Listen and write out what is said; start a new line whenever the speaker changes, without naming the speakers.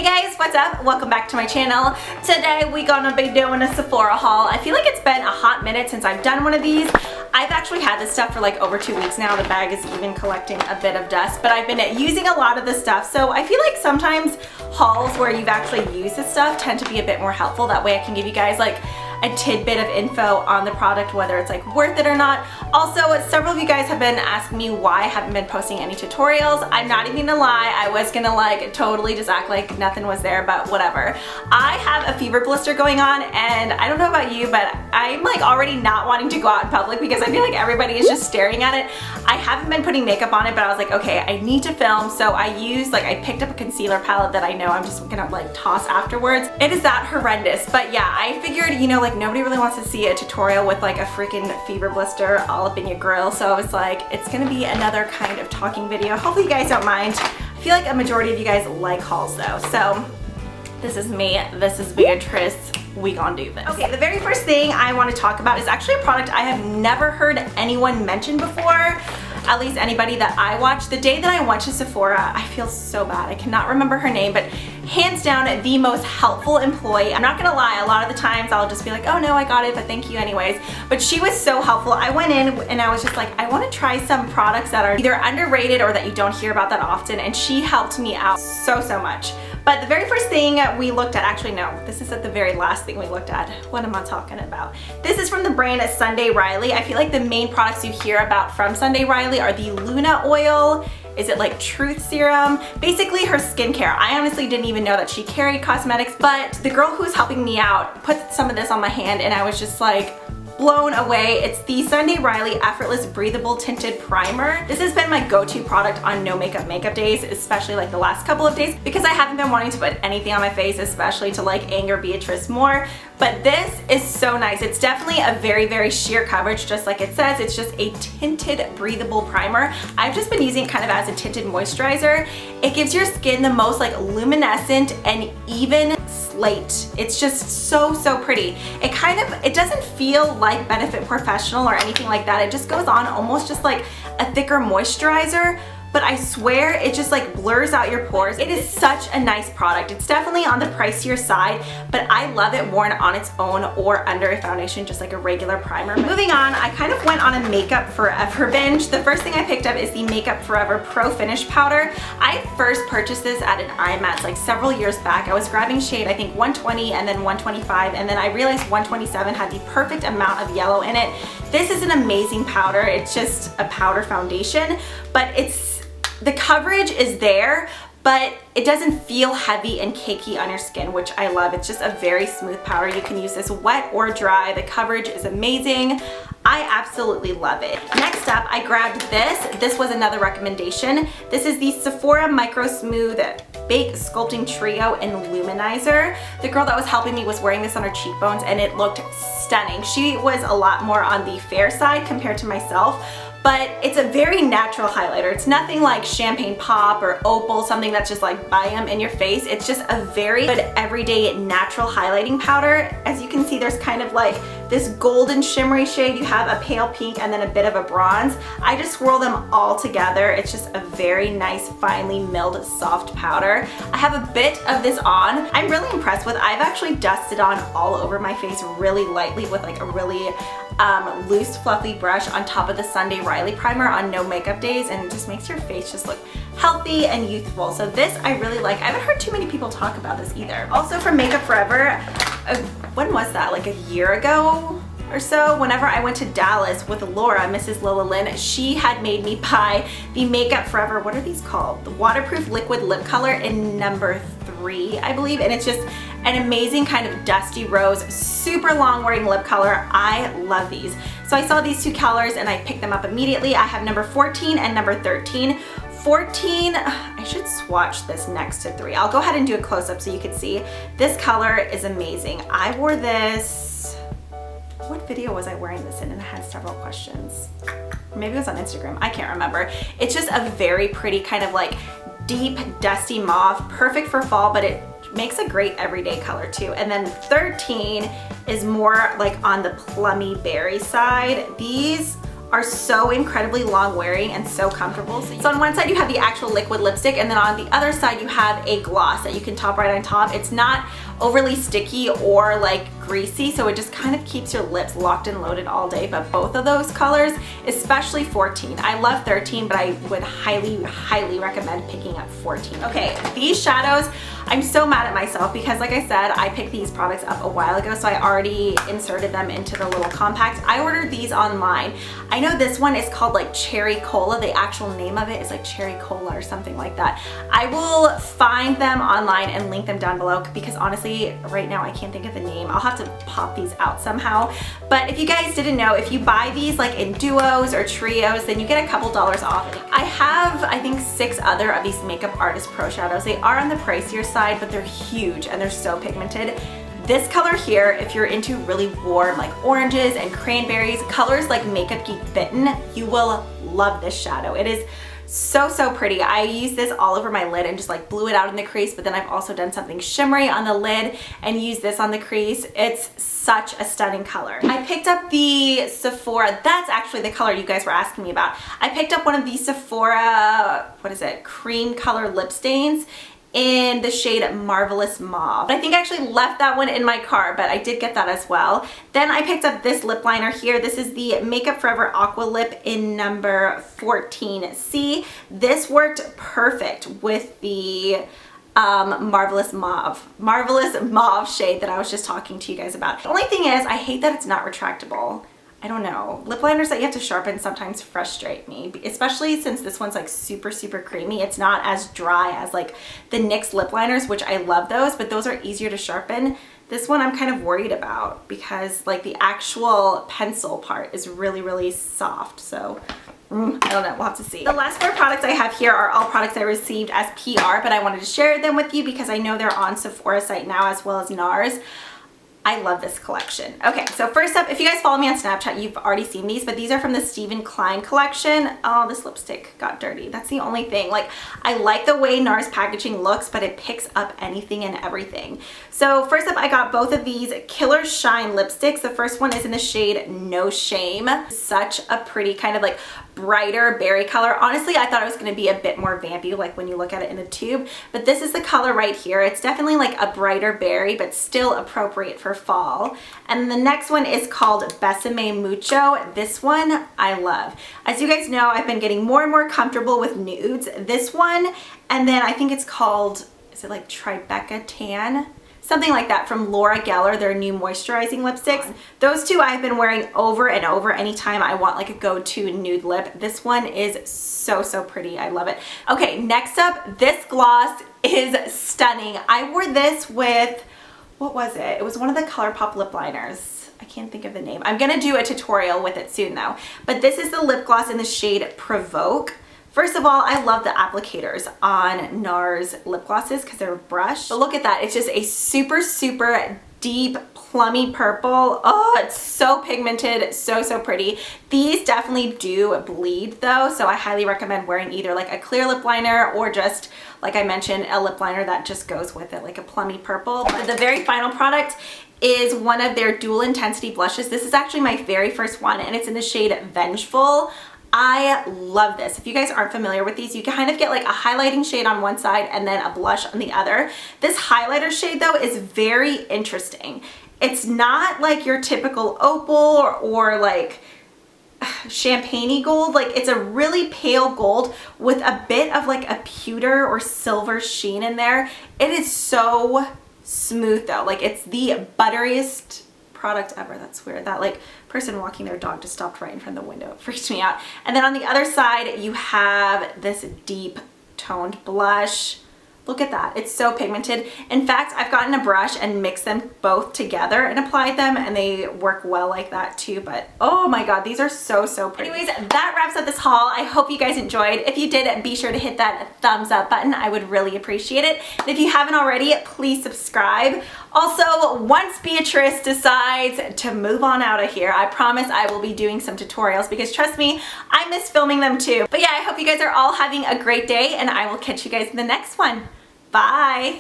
guys, what's up? Welcome back to my channel. Today we're gonna be doing a Sephora haul. I feel like it's been a hot minute since I've done one of these. I've actually had this stuff for like over 2 weeks now. The bag is even collecting a bit of dust, but I've been using a lot of this stuff. So I feel like sometimes hauls where you've actually used this stuff tend to be a bit more helpful. That way I can give you guys like a tidbit of info on the product, whether it's like worth it or not. Also, several of you guys have been asking me why I haven't been posting any tutorials. I'm not even gonna lie, I was gonna like totally just act like nothing was there, but whatever. I have a fever blister going on, and I don't know about you, but I'm like already not wanting to go out in public because I feel like everybody is just staring at it. I haven't been putting makeup on it, but I was like, okay, I need to film, so I picked up a concealer palette that I know I'm just gonna like toss afterwards. It is that horrendous, but yeah, I figured, you know, like nobody really wants to see a tutorial with like a freaking fever blister all up in your grill, so I was like, it's gonna be another kind of talking video. Hopefully you guys don't mind. I feel like a majority of you guys like hauls though, so this is me, this is Beatrice, we gonna do this. Okay, the very first thing I want to talk about is actually a product I have never heard anyone mention before, at least anybody that I watched. The day that I went to Sephora, I feel so bad, I cannot remember her name, but hands down the most helpful employee. I'm not gonna lie, a lot of the times I'll just be like, oh no, I got it, but thank you anyways. But she was so helpful. I went in and I was just like, I want to try some products that are either underrated or that you don't hear about that often, and she helped me out so much. But the very first thing we looked at, actually no, this is at the very last thing we looked at. What am I talking about? This is from the brand Sunday Riley. I feel like the main products you hear about from Sunday Riley are the Luna oil. Is it like Truth Serum? Basically her skincare. I honestly didn't even know that she carried cosmetics, but the girl who's helping me out put some of this on my hand and I was just like, blown away. It's the Sunday Riley Effortless Breathable Tinted Primer. This has been my go-to product on no makeup days, especially like the last couple of days, because I haven't been wanting to put anything on my face, especially to like anger Beatrice more. But this is so nice. It's definitely a very sheer coverage, just like it says. It's just a tinted breathable primer. I've just been using it kind of as a tinted moisturizer. It gives your skin the most like luminescent and even slate. It's just so pretty. It doesn't feel like Benefit Professional or anything like that. It just goes on almost just like a thicker moisturizer, but I swear it just like blurs out your pores. It is such a nice product. It's definitely on the pricier side, but I love it worn on its own or under a foundation, just like a regular primer. Moving on, I kind of went on a Makeup Forever binge. The first thing I picked up is the Makeup Forever Pro Finish Powder. I first purchased this at an IMATS like several years back. I was grabbing shade, I think 120 and then 125, and then I realized 127 had the perfect amount of yellow in it. This is an amazing powder. It's just a powder foundation, but the coverage is there, but it doesn't feel heavy and cakey on your skin, which I love. It's just a very smooth powder. You can use this wet or dry. The coverage is amazing. I absolutely love it. Next up, I grabbed this. This was another recommendation. This is the Sephora Micro Smooth Bake Sculpting Trio in Luminizer. The girl that was helping me was wearing this on her cheekbones and it looked stunning. She was a lot more on the fair side compared to myself, but it's a very natural highlighter. It's nothing like Champagne Pop or Opal, something that's just like bam in your face. It's just a very good everyday natural highlighting powder. As you can see, there's kind of like this golden shimmery shade. You have a pale pink and then a bit of a bronze. I just swirl them all together. It's just a very nice, finely milled, soft powder. I have a bit of this on. I'm really impressed with. I've actually dusted on all over my face really lightly with like a really loose fluffy brush on top of the Sunday Riley primer on no makeup days, and it just makes your face just look healthy and youthful. So this I really like. I haven't heard too many people talk about this either. Also from Makeup Forever, when was that? Like a year ago or so, whenever I went to Dallas with Laura, Mrs. Lola Lynn, she had made me buy the Makeup Forever, what are these called? The Waterproof Liquid Lip Color in number 3, I believe, and it's just an amazing kind of dusty rose, super long wearing lip color. I love these. So I saw these two colors and I picked them up immediately. I have number 14 and number 13. 14, I should swatch this next to 3. I'll go ahead and do a close-up so you can see. This color is amazing. I wore this, what video was I wearing this in? And I had several questions. Maybe it was on Instagram, I can't remember. It's just a very pretty kind of like deep dusty mauve, perfect for fall, but it makes a great everyday color too. And then 13 is more like on the plummy berry side. These are so incredibly long wearing and so comfortable. So on one side you have the actual liquid lipstick, and then on the other side you have a gloss that you can top right on top. It's not overly sticky or like greasy, so it just kind of keeps your lips locked and loaded all day. But both of those colors, especially 14. I love 13, but I would highly recommend picking up 14. Okay, these shadows, I'm so mad at myself because like I said, I picked these products up a while ago, so I already inserted them into the little compact. I ordered these online. I know this one is called like Cherry Cola. The actual name of it is like Cherry Cola or something like that. I will find them online and link them down below because honestly, right now I can't think of the name. I'll have to pop these out somehow. But if you guys didn't know, if you buy these like in duos or trios, then you get a couple dollars off. I have, I think, 6 other of these Makeup Artist Pro shadows. They are on the pricier side, but they're huge and they're so pigmented. This color here, if you're into really warm like oranges and cranberries, colors like Makeup Geek Fitten, you will love this shadow. It is so pretty. I use this all over my lid and just like blew it out in the crease, but then I've also done something shimmery on the lid and used this on the crease. It's such a stunning color. I picked up the Sephora, that's actually the color you guys were asking me about. I picked up one of these Sephora, what is it, cream color lip stains in the shade Marvelous Mauve. I think I actually left that one in my car, but I did get that as well. Then I picked up this lip liner here. This is the Makeup Forever Aqua Lip in number 14C. This worked perfect with the Marvelous Mauve shade that I was just talking to you guys about. The only thing is, I hate that it's not retractable. I don't know. Lip liners that you have to sharpen sometimes frustrate me, especially since this one's like super creamy. It's not as dry as like the NYX lip liners, which I love those, but those are easier to sharpen. This one I'm kind of worried about because like the actual pencil part is really soft. So I don't know, we'll have to see. The last 4 products I have here are all products I received as PR, but I wanted to share them with you because I know they're on Sephora site now as well as NARS. I love this collection. Okay, so first up, if you guys follow me on Snapchat, you've already seen these, but these are from the Stephen Klein collection. Oh, this lipstick got dirty. That's the only thing. Like, I like the way NARS packaging looks, but it picks up anything and everything. So first up, I got both of these Killer Shine lipsticks. The first one is in the shade No Shame. Such a pretty kind of like brighter berry color. Honestly, I thought it was going to be a bit more vampy, like when you look at it in a tube, but this is the color right here. It's definitely like a brighter berry, but still appropriate for fall. And the next one is called Besame Mucho. This one I love. As you guys know, I've been getting more and more comfortable with nudes. This one, and then I think it's called, is it like Tribeca Tan? Something like that from Laura Geller, their new moisturizing lipsticks. Those two I've been wearing over and over anytime I want like a go-to nude lip. This one is so pretty. I love it. Okay, next up, this gloss is stunning. I wore this with, what was it? It was one of the ColourPop lip liners. I can't think of the name. I'm gonna do a tutorial with it soon though. But this is the lip gloss in the shade Provoke. First of all, I love the applicators on NARS lip glosses because they're brushed. But look at that. It's just a super deep plummy purple. Oh, it's so pigmented, so pretty. These definitely do bleed though, so I highly recommend wearing either like a clear lip liner or just, like I mentioned, a lip liner that just goes with it, like a plummy purple. But the very final product is one of their dual intensity blushes. This is actually my very first one and it's in the shade Vengeful. I love this. If you guys aren't familiar with these, you kind of get like a highlighting shade on one side and then a blush on the other. This highlighter shade though is very interesting. It's not like your typical opal or like champagne-y gold. Like, it's a really pale gold with a bit of like a pewter or silver sheen in there. It is so smooth though. Like, it's the butteriest product ever. That's weird. That like person walking their dog just stopped right in front of the window. It freaked me out. And then on the other side you have this deep toned blush. Look at that. It's so pigmented. In fact, I've gotten a brush and mixed them both together and applied them, and they work well like that too. But oh my god, these are so pretty. Anyways, that wraps up this haul. I hope you guys enjoyed. If you did, be sure to hit that thumbs up button. I would really appreciate it. And if you haven't already, please subscribe. Also, once Beatrice decides to move on out of here, I promise I will be doing some tutorials because trust me, I miss filming them too. But yeah, I hope you guys are all having a great day and I will catch you guys in the next one. Bye!